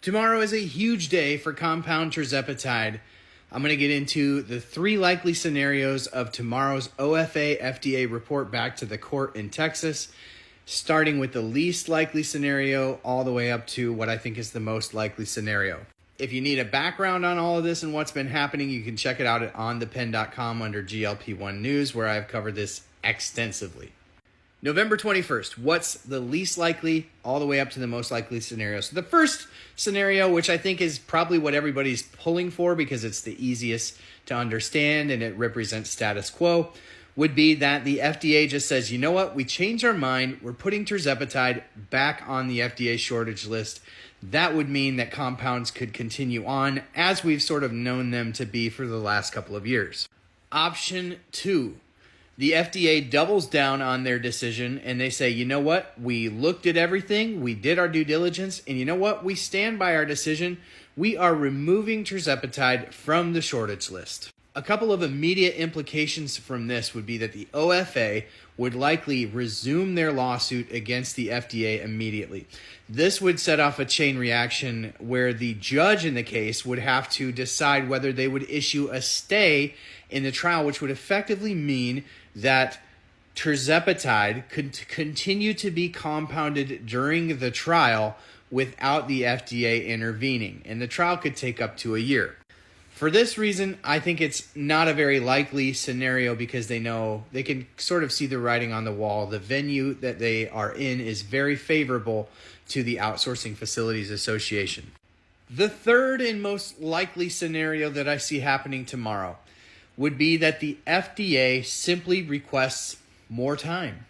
Tomorrow is a huge day for compound tirzepatide. I'm going to get into the 3 likely scenarios of tomorrow's OFA FDA report back to the court in Texas, starting with the least likely scenario all the way up to what I think is the most likely scenario. If you need a background on all of this and what's been happening, you can check it out at onthepen.com under GLP-1 News, where I've covered this extensively. November 21st, what's the least likely all the way up to the most likely scenario? So the first scenario, which I think is probably what everybody's pulling for because it's the easiest to understand and it represents status quo, would be that the FDA just says, you know what, we changed our mind. We're putting tirzepatide back on the FDA shortage list. That would mean that compounds could continue on as we've sort of known them to be for the last couple of years. Option 2. The FDA doubles down on their decision and they say, you know what, we looked at everything, we did our due diligence, and you know what, we stand by our decision. We are removing tirzepatide from the shortage list. A couple of immediate implications from this would be that the OFA would likely resume their lawsuit against the FDA immediately. This would set off a chain reaction where the judge in the case would have to decide whether they would issue a stay in the trial, which would effectively mean that tirzepatide could continue to be compounded during the trial without the FDA intervening, and the trial could take up to a year. For this reason, I think it's not a very likely scenario because they know they can sort of see the writing on the wall. The venue that they are in is very favorable to the Outsourcing Facilities Association. The third and most likely scenario that I see happening tomorrow would be that the FDA simply requests more time.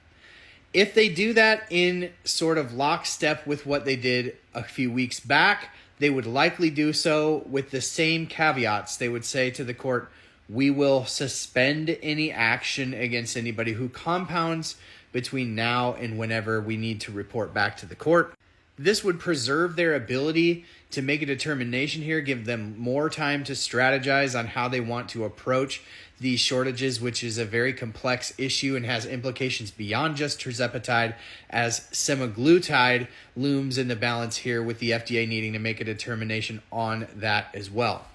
If they do that in sort of lockstep with what they did a few weeks back, they would likely do so with the same caveats. They would say to the court, we will suspend any action against anybody who compounds between now and whenever we need to report back to the court. This would preserve their ability to make a determination here, give them more time to strategize on how they want to approach these shortages, which is a very complex issue and has implications beyond just tirzepatide, as semaglutide looms in the balance here with the FDA needing to make a determination on that as well.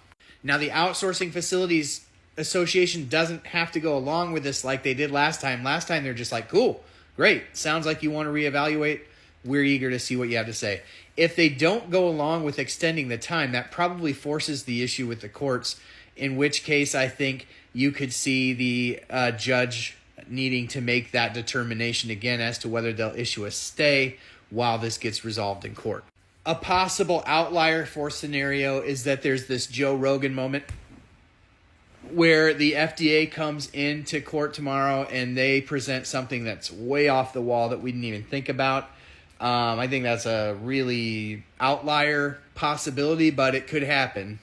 Now, the Outsourcing Facilities Association doesn't have to go along with this like they did last time. Last time, they're just like, cool, great, sounds like you want to reevaluate. We're eager to see what you have to say. If they don't go along with extending the time, that probably forces the issue with the courts, in which case I think you could see the judge needing to make that determination again as to whether they'll issue a stay while this gets resolved in court. A possible outlier for scenario is that there's this Joe Rogan moment where the FDA comes into court tomorrow and they present something that's way off the wall that we didn't even think about. I think that's a really outlier possibility, but it could happen.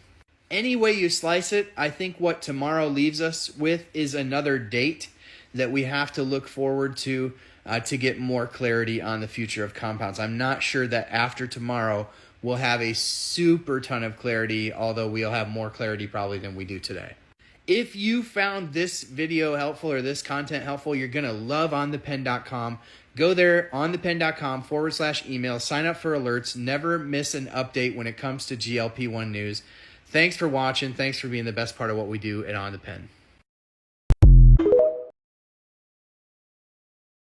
Any way you slice it, I think what tomorrow leaves us with is another date that we have to look forward to get more clarity on the future of compounds. I'm not sure that after tomorrow we'll have a super ton of clarity, although we'll have more clarity probably than we do today. If you found this video helpful or this content helpful, you're going to love onthepen.com. Go there, onthepen.com/email, sign up for alerts, never miss an update when it comes to GLP-1 news. Thanks for watching. Thanks for being the best part of what we do at On The Pen.